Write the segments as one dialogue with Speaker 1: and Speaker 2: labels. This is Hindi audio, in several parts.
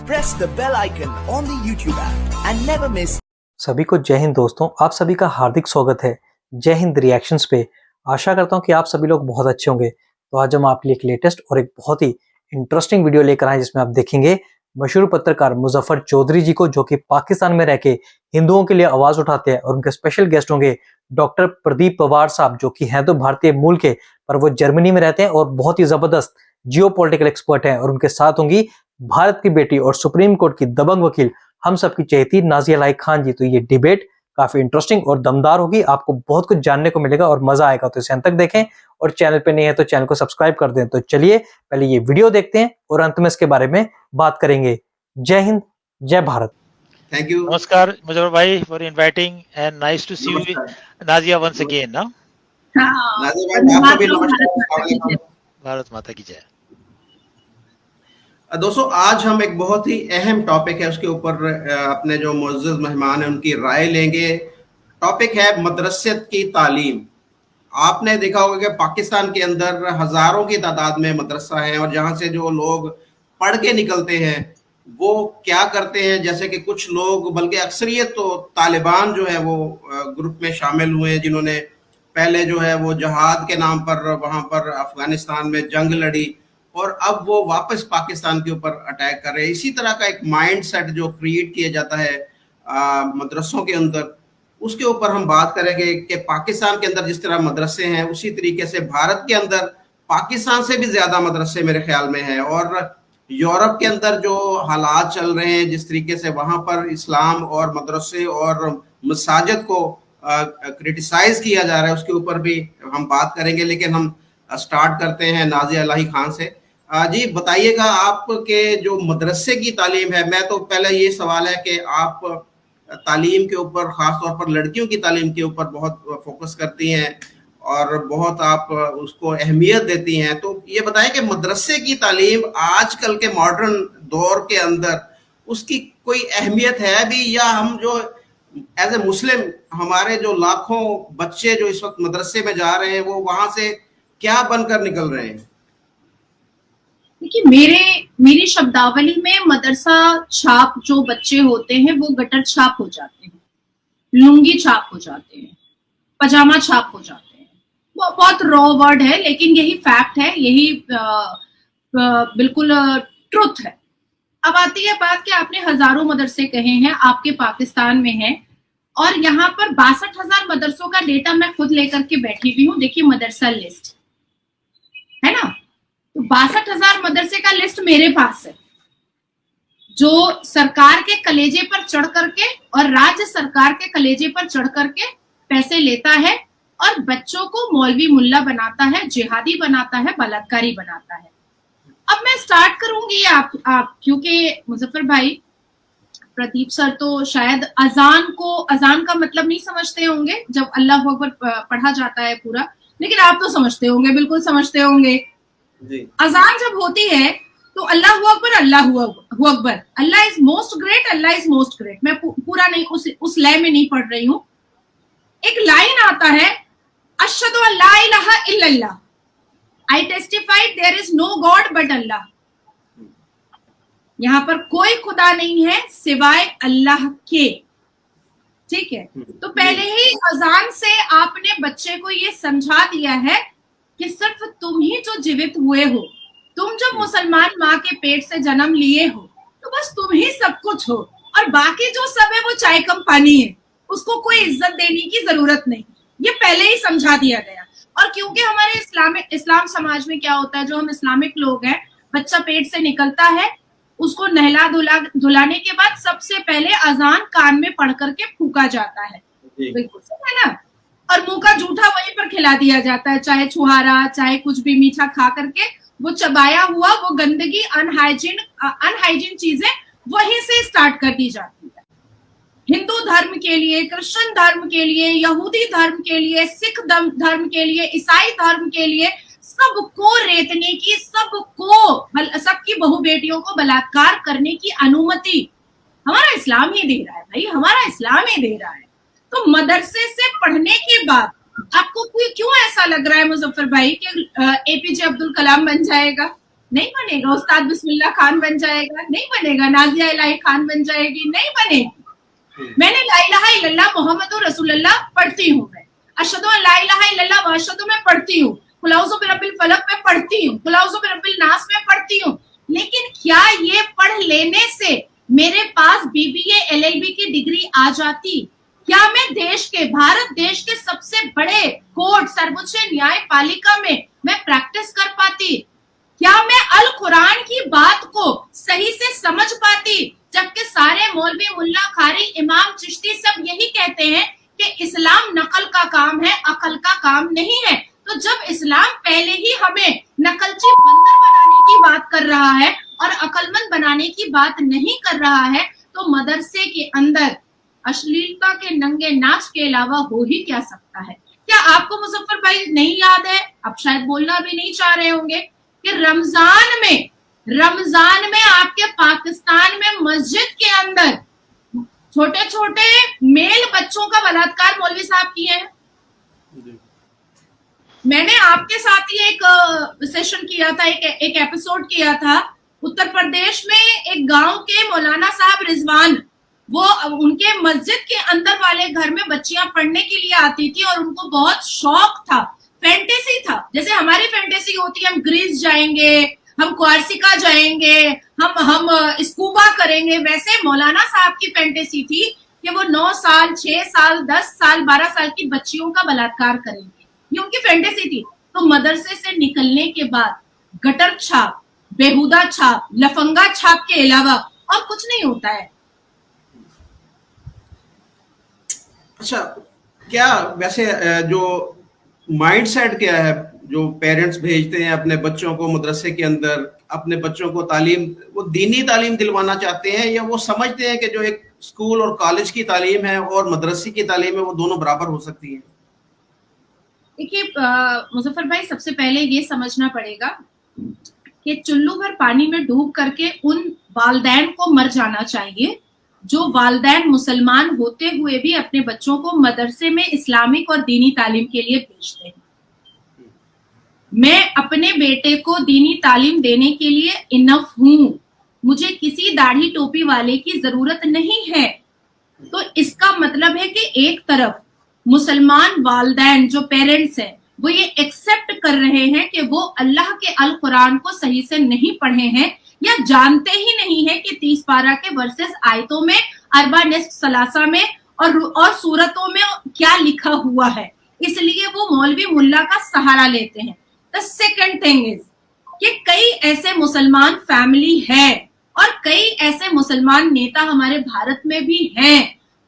Speaker 1: press the bell icon on the YouTube app and never miss.
Speaker 2: सभी को जय हिंद दोस्तों, आप सभी का हार्दिक स्वागत है जय हिंद रिएक्शंस पे। आशा करता हूं कि आप सभी लोग बहुत अच्छे होंगे। तो आज हम आपके लिए एक लेटेस्ट और एक बहुत ही इंटरेस्टिंग वीडियो लेकर आए जिसमें आप देखेंगे मशहूर पत्रकार मुजफ्फर चौधरी जी को, जो कि पाकिस्तान में रह के हिंदुओं के लिए आवाज उठाते हैं, और उनके स्पेशल गेस्ट होंगे डॉक्टर प्रदीप पवार साहब, जो कि हैं तो भारतीय मूल के पर वो जर्मनी में रहते हैं और बहुत ही जबरदस्त जियोपॉलिटिकल एक्सपर्ट हैं। और उनके साथ होंगी भारत की बेटी और सुप्रीम कोर्ट की दबंग वकील, हम सबकी चहेती नाजिया लाइक खान जी। तो ये डिबेट काफी इंटरेस्टिंग और दमदार होगी, आपको बहुत कुछ जानने को मिलेगा और मजा आएगा। तो इसे अंत तक देखें और चैनल पे नहीं है तो चैनल को सब्सक्राइब कर दें। तो चलिए पहले ये वीडियो देखते हैं और अंत में इसके बारे में बात करेंगे। जय हिंद, जय भारत।
Speaker 3: Thank you.
Speaker 4: नमस्कार मुजफ्फर भाई for inviting and nice to see you Nazia once again ना।
Speaker 3: नाज़िया भाई, आपको भी नमस्कार।
Speaker 4: भारत माता की जय।
Speaker 3: दोस्तों, आज हम एक बहुत ही अहम टॉपिक है उसके ऊपर अपने जो मुअज़्ज़ज़ मेहमान हैं उनकी राय लेंगे। टॉपिक है मदरसियत की तालीम। आपने देखा होगा कि पाकिस्तान के अंदर हजारों की तादाद में मदरसा है, और जहाँ से जो लोग पढ़ के निकलते हैं वो क्या करते हैं, जैसे कि कुछ लोग, बल्कि अक्सरियत तो तालिबान जो है वो ग्रुप में शामिल हुए हैं, जिन्होंने पहले जो है वो जहाद के नाम पर वहाँ पर अफगानिस्तान में जंग लड़ी और अब वो वापस पाकिस्तान के ऊपर अटैक कर रहे हैं। इसी तरह का एक माइंड सेट जो क्रिएट किया जाता है मदरसों के अंदर, उसके ऊपर हम बात करेंगे कि पाकिस्तान के अंदर जिस तरह मदरसे हैं उसी तरीके से भारत के अंदर पाकिस्तान से भी ज्यादा मदरसे मेरे ख्याल में है। और यूरोप के अंदर जो हालात चल रहे हैं, जिस तरीके से वहां पर इस्लाम और मदरसे और मसाजिद को क्रिटिसाइज किया जा रहा है, उसके ऊपर भी हम बात करेंगे। लेकिन हम स्टार्ट करते हैं नाजिया लाइक खान से। जी बताइएगा, आपके जो मदरसे की तालीम है, मैं तो पहले ये सवाल है कि आप तालीम के ऊपर, खास तौर पर लड़कियों की तालीम के ऊपर बहुत फोकस करती हैं और बहुत आप उसको अहमियत देती हैं, तो ये बताएं कि मदरसे की तालीम आजकल के मॉडर्न दौर के अंदर उसकी कोई अहमियत है भी, या हम जो एज ए मुस्लिम हमारे जो लाखों बच्चे जो इस वक्त मदरसे में जा रहे हैं वो वहां से क्या बनकर निकल रहे हैं?
Speaker 5: देखिए, मेरी शब्दावली में मदरसा छाप जो बच्चे होते हैं वो गटर छाप हो जाते हैं, लुंगी छाप हो जाते हैं, पजामा छाप हो जाते हैं। वो बहुत रॉ वर्ड है, लेकिन यही फैक्ट है, यही बिल्कुल ट्रुथ है। अब आती है बात कि आपने हजारों मदरसे कहे हैं, आपके पाकिस्तान में है, और यहाँ पर 62,000 मदरसों का डेटा मैं खुद लेकर के बैठी हुई हूँ। देखिए मदरसा लिस्ट है ना, तो 62,000 मदरसे का लिस्ट मेरे पास है, जो सरकार के कलेजे पर चढ़ करके और राज्य सरकार के कलेजे पर चढ़ करके पैसे लेता है और बच्चों को मौलवी मुल्ला बनाता है, जिहादी बनाता है, बलात्कारी बनाता है। अब मैं स्टार्ट करूंगी आप क्योंकि मुजफ्फर भाई, प्रदीप सर तो शायद अजान का मतलब नहीं समझते होंगे जब अल्लाह अकबर पढ़ा जाता है पूरा, लेकिन आप तो समझते होंगे, बिल्कुल समझते होंगे। अजान जब होती है तो अल्लाह अकबर, अल्लाह अकबर, Allah is most great, Allah is most great. मैं पूरा नहीं उस लय में नहीं पढ़ रही हूँ। एक लाइन आता है, अशहदु अल्ला इलाहा इल्लल्लाह, I testify there is no god but Allah. यहाँ पर कोई खुदा नहीं है सिवाय अल्लाह के, ठीक है। तो पहले ही अजान से आपने बच्चे को ये समझा दिया है कि सिर्फ तुम ही जो जीवित हुए हो, तुम जो मुसलमान माँ के पेट से जन्म लिए हो, तो बस तुम ही सब कुछ हो, और बाकी जो सब है वो चाय कम पानी है, उसको कोई इज्जत देने की जरूरत नहीं। ये पहले ही समझा दिया गया। और क्योंकि हमारे इस्लाम समाज में क्या होता है, जो हम इस्लामिक लोग हैं, बच्चा पेट से निकलता है, उसको नहला धुलाने के बाद सबसे पहले अजान कान में पढ़ करके फूका जाता है, बिल्कुल है ना, और मुंह का जूठा वहीं पर खिला दिया जाता है, चाहे छुहारा, चाहे कुछ भी मीठा खा करके वो चबाया हुआ, वो गंदगी, अनहाइजीन चीजें वहीं से स्टार्ट कर दी जाती है। हिंदू धर्म के लिए, क्रिश्चियन धर्म के लिए, यहूदी धर्म के लिए, सिख धर्म के लिए, ईसाई धर्म के लिए, सबको रेतने की, सबकी बहु बेटियों को बलात्कार करने की अनुमति हमारा इस्लाम ही दे रहा है भाई, हमारा इस्लाम ही दे रहा है। तो मदरसे से पढ़ने के बाद आपको क्यों ऐसा लग रहा है मुजफ्फर भाई कि एपीजे अब्दुल कलाम बन जाएगा? नहीं बनेगा। उस्ताद बिस्मिल्लाह खान बन जाएगा? नहीं बनेगा। नाजिया इलाही खान बन जाएगी? नहीं बनेगी। मैंने ला इलाहा इल्लल्लाह मुहम्मदुर रसूलुल्लाह पढ़ती हूँ, मैं अशहदु अन ला इलाहा इल्लल्लाह व अशहदु में पढ़ती हूँ, कुल औज़ु बिरब्बिल फलक में पढ़ती हूँ, कुल औज़ु बिरब्बिल नास में पढ़ती हूँ। लेकिन क्या ये पढ़ लेने से मेरे पास बीबीए एलएलबी की डिग्री आ जाती? क्या मैं देश के, भारत देश के सबसे बड़े कोर्ट सर्वोच्च न्यायपालिका में मैं प्रैक्टिस कर पाती? क्या मैं अल कुरान की बात को सही से समझ पाती? जबकि सारे मौलवी, मुल्ला, खारी, इमाम, चिश्ती सब यही कहते हैं कि इस्लाम नकल का काम है, अकल का काम नहीं है। तो जब इस्लाम पहले ही हमें नकलची बंदर बनाने की बात कर रहा है और अकलमंद बनाने की बात नहीं कर रहा है, तो मदरसे के अंदर अश्लीलता के नंगे नाच के अलावा हो ही क्या सकता है? क्या आपको मुजफ्फर भाई नहीं याद है, अब शायद बोलना भी नहीं चाह रहे होंगे, कि रमजान में आपके पाकिस्तान में मस्जिद के अंदर छोटे छोटे मेल बच्चों का बलात्कार मौलवी साहब किए हैं? मैंने आपके साथ ही एक सेशन किया था, एक एपिसोड किया था। उत्तर प्रदेश में एक गांव के मौलाना साहब रिजवान, वो उनके मस्जिद के अंदर वाले घर में बच्चियां पढ़ने के लिए आती थी और उनको बहुत शौक था, फैंटेसी था। जैसे हमारी फैंटेसी होती है, हम ग्रीस जाएंगे, हम क्वार्सिका जाएंगे, हम स्कूबा करेंगे, वैसे मौलाना साहब की फैंटेसी थी कि वो 9 साल, 6 साल, 10 साल, 12 साल की बच्चियों का बलात्कार करेंगे। ये उनकी फैंटेसी थी। तो मदरसे से निकलने के बाद गटर छाप, बेहुदा छाप, लफंगा छाप के अलावा और कुछ नहीं होता है।
Speaker 3: अच्छा, क्या वैसे जो माइंडसेट क्या है जो पेरेंट्स भेजते हैं अपने बच्चों को मदरसे के अंदर, अपने बच्चों को तालीम, वो दीनी तालीम दिलवाना चाहते हैं, या वो समझते हैं कि जो एक स्कूल और कॉलेज की तालीम है और मदरसे की तालीम है वो दोनों बराबर हो सकती है?
Speaker 5: देखिए मुजफ्फर भाई, सबसे पहले ये समझना पड़ेगा कि चुल्लू भर पानी में डूब करके उन वालदैन को मर जाना चाहिए जो वालदैन मुसलमान होते हुए भी अपने बच्चों को मदरसे में इस्लामिक और दीनी तालीम के लिए भेजते हैं। मैं अपने बेटे को दीनी तालीम देने के लिए इनफ हूं, मुझे किसी दाढ़ी टोपी वाले की जरूरत नहीं है। तो इसका मतलब है कि एक तरफ मुसलमान वालदैन जो पेरेंट्स हैं वो ये एक्सेप्ट कर रहे हैं कि वो अल्लाह के अल कुरान को सही से नहीं पढ़े हैं या जानते ही नहीं है कि 30 पारा के वर्सेस आयतों में, अरबा निस्फ सलासा में और सूरतों में क्या लिखा हुआ है, इसलिए वो मौलवी मुल्ला का सहारा लेते हैं। द सेकंड थिंग इज कि कई ऐसे मुसलमान फैमिली है और कई ऐसे मुसलमान नेता हमारे भारत में भी हैं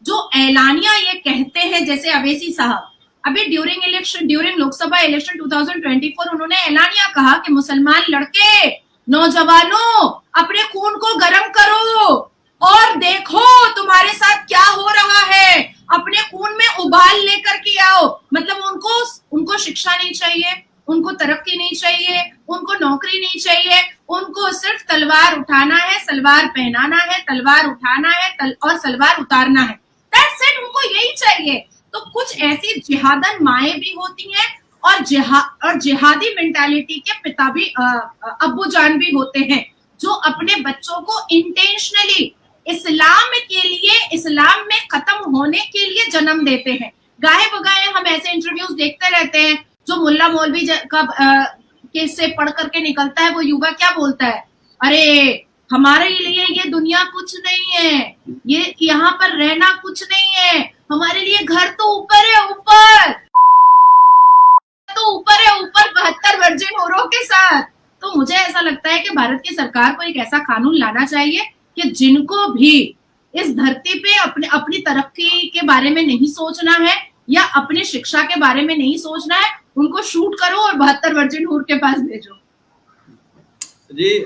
Speaker 5: जो ऐलानिया ये कहते हैं, जैसे अवैसी साहब अभी ड्यूरिंग लोकसभा इलेक्शन 2024 उन्होंने ऐलानिया कहा कि मुसलमान लड़के, नौजवानों, अपने खून को गर्म करो और देखो तुम्हारे साथ क्या हो रहा है, अपने खून में उबाल लेकर के आओ। मतलब उनको शिक्षा नहीं चाहिए, उनको तरक्की नहीं चाहिए, उनको नौकरी नहीं चाहिए, उनको सिर्फ तलवार उठाना है, सलवार पहनाना है, तलवार उठाना है और सलवार उतारना है। दैट्स इट, उनको यही चाहिए। तो कुछ ऐसी जिहादन माएं भी होती हैं और जिहादी मेंटालिटी के पिता भी, अब्बू जान भी होते हैं जो अपने बच्चों को इंटेंशनली इस्लाम के लिए, इस्लाम में खत्म होने के लिए जन्म देते हैं। गाहे बगाए हम ऐसे इंटरव्यूज देखते रहते हैं जो मुल्ला मौलवी का केस से पढ़ करके निकलता है, वो युवा क्या बोलता है, अरे हमारे लिए ये दुनिया कुछ नहीं है, ये यहाँ पर रहना कुछ नहीं है, हमारे लिए घर तो ऊपर है, ऊपर 72 वर्जिन औरों के साथ। तो मुझे ऐसा लगता है कि भारत की सरकार को एक ऐसा कानून लाना चाहिए कि जिनको भी इस धरती पे अपनी तरक्की के बारे में नहीं सोचना है या अपनी शिक्षा के बारे में नहीं सोचना है, उनको शूट करो और 72 वर्जिन हूर के पास भेजो।
Speaker 3: जी,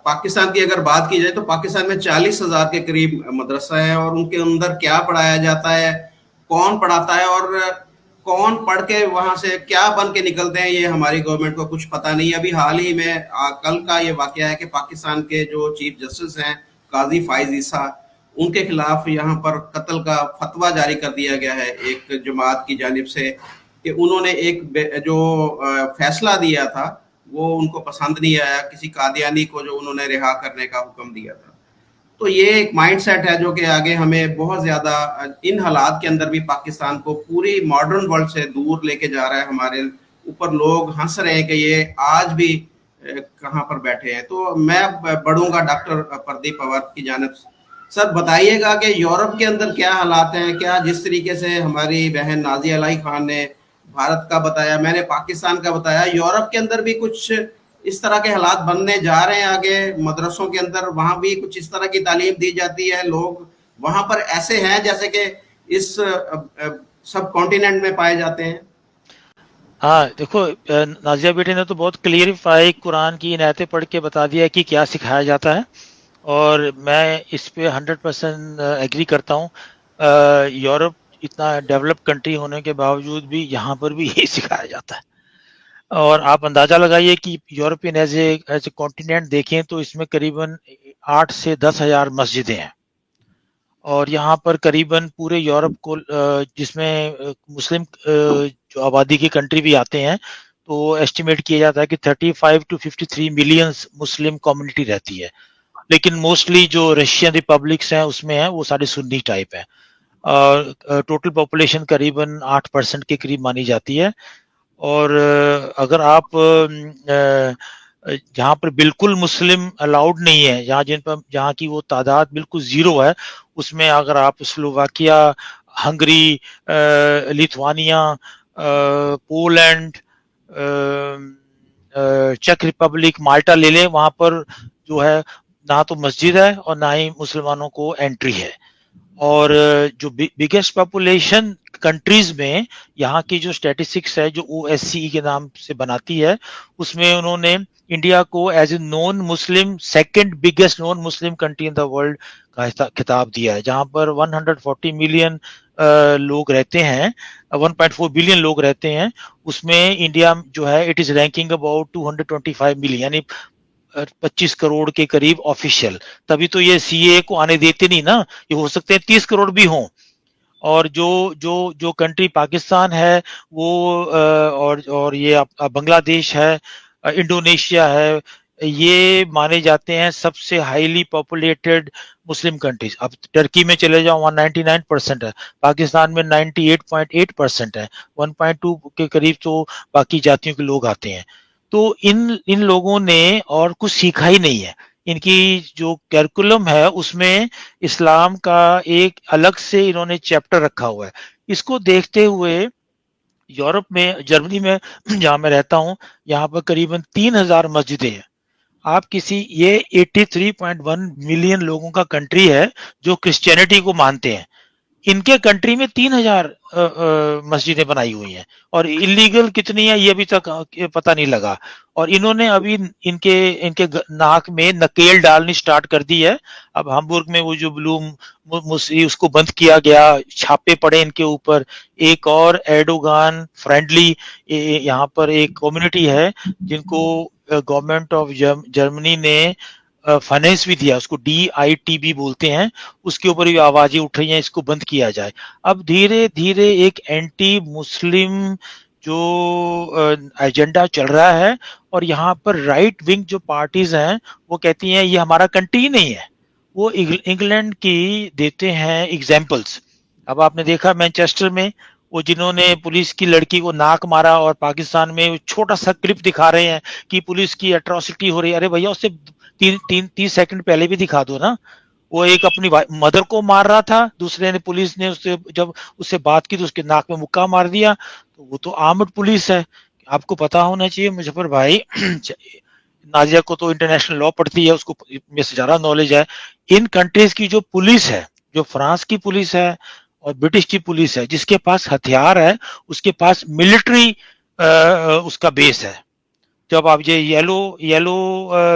Speaker 3: पाकिस्तान की अगर बात की जाए तो पाकिस्तान में 40,000 के करीब मदरसा है और उनके अंदर क्या पढ़ाया जाता है, कौन पढ़ाता है और कौन पढ़ के वहां से क्या बन के निकलते हैं, ये हमारी गवर्नमेंट को कुछ पता नहीं। अभी हाल ही में कल का ये वाकया है कि पाकिस्तान के जो चीफ जस्टिस हैं काजी फाइज ईसा, उनके खिलाफ यहाँ पर कत्ल का फतवा जारी कर दिया गया है एक जमात की जानिब से कि उन्होंने एक जो फैसला दिया था वो उनको पसंद नहीं आया, किसी कादियानी को जो उन्होंने रिहा करने का हुक्म दिया था। तो ये एक माइंडसेट है जो कि आगे हमें बहुत ज़्यादा इन हालात के अंदर भी पाकिस्तान को पूरी मॉडर्न वर्ल्ड से दूर लेके जा रहा है। हमारे ऊपर लोग हंस रहे हैं कि ये आज भी कहाँ पर बैठे हैं। तो मैं बढ़ूंगा डॉक्टर प्रदीप पवार की जानिब। सर बताइएगा कि यूरोप के अंदर क्या हालात हैं, क्या जिस तरीके से हमारी बहन नाजिया अलाई खान ने भारत का बताया, मैंने पाकिस्तान का बताया, यूरोप के अंदर भी कुछ इस तरह के हालात बनने जा रहे हैं आगे। मदरसों के अंदर वहां भी कुछ इस तरह की तालीम दी जाती है, लोग वहां पर ऐसे हैं जैसे कि इस सब कॉन्टिनेंट में पाए जाते हैं।
Speaker 4: हाँ देखो, नाजिया बेटी ने तो बहुत क्लियरिफाई कुरान की आयतें पढ़ के बता दिया कि क्या सिखाया जाता है, और मैं इस पे 100% एग्री करता हूँ। यूरोप इतना डेवलप कंट्री होने के बावजूद भी यहाँ पर भी यही सिखाया जाता है। और आप अंदाजा लगाइए कि यूरोपियन एज ए कॉन्टिनेंट देखें तो इसमें करीबन 8 से 10 हजार मस्जिदें हैं, और यहाँ पर करीबन पूरे यूरोप को जिसमें मुस्लिम जो आबादी की कंट्री भी आते हैं, तो एस्टिमेट किया जाता है कि 35 to 53 मिलियन मुस्लिम कम्युनिटी रहती है। लेकिन मोस्टली जो रशियन रिपब्लिक्स हैं उसमें है वो सारे सुन्नी टाइप है, और टोटल पॉपुलेशन करीबन 8% के करीब मानी जाती है। और अगर आप जहाँ पर बिल्कुल मुस्लिम अलाउड नहीं है, जहाँ की वो तादाद बिल्कुल जीरो है, उसमें अगर आप स्लोवाकिया, हंगरी, लिथुआनिया, पोलैंड, चेक रिपब्लिक, माल्टा ले लें, वहां पर जो है ना तो मस्जिद है और ना ही मुसलमानों को एंट्री है। और जो बिगेस्ट पॉपुलेशन कंट्रीज में यहाँ की जो स्टैटिस्टिक्स है जो OSCE के नाम से बनाती है, उसमें उन्होंने इंडिया को as a non Muslim second biggest non Muslim country in the world का खिताब दिया है, जहां पर 140 मिलियन लोग रहते हैं, 1.4 बिलियन लोग रहते हैं। उसमें इंडिया जो है it is ranking about 225 million, यानी 25 करोड़ के करीब ऑफिशियल। तभी तो ये CAA को आने देते नहीं ना, ये हो सकते हैं 30 करोड़ भी हों। और जो कंट्री पाकिस्तान है वो और ये बांग्लादेश है, इंडोनेशिया है, ये माने जाते हैं सबसे हाईली पॉपुलेटेड मुस्लिम कंट्रीज। अब टर्की में चले जाओ, 199% है, पाकिस्तान में 98.8% है, 1.2 के करीब तो बाकी जातियों के लोग आते हैं। तो इन लोगों ने और कुछ सीखा ही नहीं है। इनकी जो कैरिकुलम है उसमें इस्लाम का एक अलग से इन्होंने चैप्टर रखा हुआ है। इसको देखते हुए यूरोप में, जर्मनी में जहां मैं रहता हूं, यहाँ पर करीबन 3000 मस्जिदें हैं। आप ये 83.1 मिलियन लोगों का कंट्री है जो क्रिश्चियनिटी को मानते हैं। इनके कंट्री में 3000 मस्जिदें बनाई हुई हैं, और इलीगल कितनी है ये अभी तक पता नहीं लगा। और इन्होंने अभी इनके नाक में नकेल डालनी स्टार्ट कर दी है। अब हाम्बुर्ग में वो जो ब्लू मुसी उसको बंद किया गया, छापे पड़े इनके ऊपर। एक और एर्डोगान फ्रेंडली यहाँ पर एक कम्युनिटी है जिनको गवर्नमेंट ऑफ जर्मनी ने फाइनेंस भी दिया, उसको DITB बोलते हैं, उसके ऊपर भी आवाजें उठ रही हैं इसको बंद किया जाए। अब धीरे धीरे एक एंटी मुस्लिम जो एजेंडा चल रहा है, और यहाँ पर राइट विंग जो पार्टीज हैं वो कहती हैं ये हमारा कंट्री नहीं है, वो इंग्लैंड की देते हैं एग्जाम्पल्स। अब आपने देखा मैनचेस्टर में वो जिन्होंने पुलिस की लड़की को नाक मारा, और पाकिस्तान में छोटा सा क्लिप दिखा रहे हैं कि पुलिस की एट्रोसिटी हो रही है। अरे भैया उससे 30 सेकंड पहले भी दिखा दो ना। वो एक अपनी मदर को मार रहा था, दूसरे ने पुलिस ने उससे जब उससे बात की तो उसके नाक में मुक्का मार दिया। तो वो तो आर्म्ड पुलिस है। आपको पता होना चाहिए मुजफ्फर भाई, नाजिया को तो इंटरनेशनल लॉ पढ़ती है, उसको में से ज्यादा नॉलेज है। इन कंट्रीज की जो पुलिस है, जो फ्रांस की पुलिस है और ब्रिटिश की पुलिस है, जिसके पास हथियार है उसके पास मिलिट्री उसका बेस है। जब आप ये येलो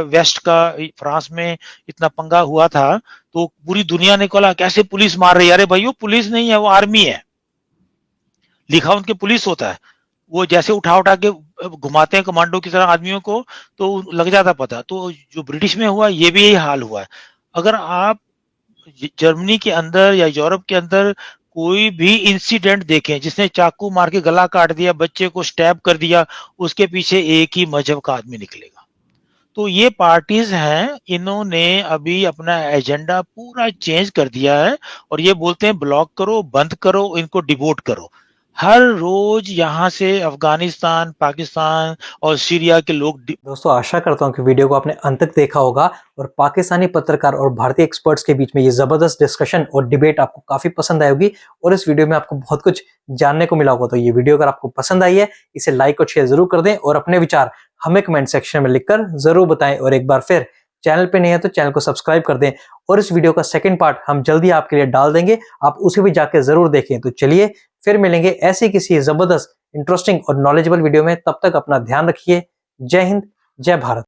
Speaker 4: वेस्ट का फ्रांस में इतना पंगा हुआ था तो पूरी दुनिया ने कहा कैसे पुलिस मार रही है। अरे भाई वो पुलिस नहीं है, वो आर्मी है, लिखा उनके पुलिस होता है। वो जैसे उठा के घुमाते हैं कमांडो की तरह आदमियों को, तो लग जाता पता। तो जो ब्रिटिश में हुआ ये भी यही हाल हुआ है। अगर आप जर्मनी के अंदर या यूरोप के अंदर कोई भी इंसिडेंट देखें, जिसने चाकू मार के गला काट दिया, बच्चे को स्टैब कर दिया, उसके पीछे एक ही मजहब का आदमी निकलेगा। तो ये पार्टीज हैं, इन्होंने अभी अपना एजेंडा पूरा चेंज कर दिया है और ये बोलते हैं ब्लॉक करो, बंद करो, इनको डिवोट करो। हर रोज यहाँ से अफगानिस्तान, पाकिस्तान और सीरिया के लोग
Speaker 2: दोस्तों आशा करता हूँ कि वीडियो को आपने अंत तक देखा होगा और पाकिस्तानी पत्रकार और भारतीय एक्सपर्ट्स के बीच में ये जबरदस्त डिस्कशन और डिबेट आपको काफी पसंद आई होगी और इस वीडियो में आपको बहुत कुछ जानने को मिला होगा। तो ये वीडियो अगर आपको पसंद आई है इसे लाइक और शेयर जरूर कर दें और अपने विचार हमें कमेंट सेक्शन में लिखकर जरूर बताएं और एक बार फिर चैनल पे नहीं है तो चैनल को सब्सक्राइब कर दें और इस वीडियो का सेकंड पार्ट हम जल्दी आपके लिए डाल देंगे, आप उसे भी जाके जरूर देखें। तो चलिए फिर मिलेंगे ऐसे किसी जबरदस्त इंटरेस्टिंग और नॉलेजेबल वीडियो में, तब तक अपना ध्यान रखिए। जय हिंद, जय भारत।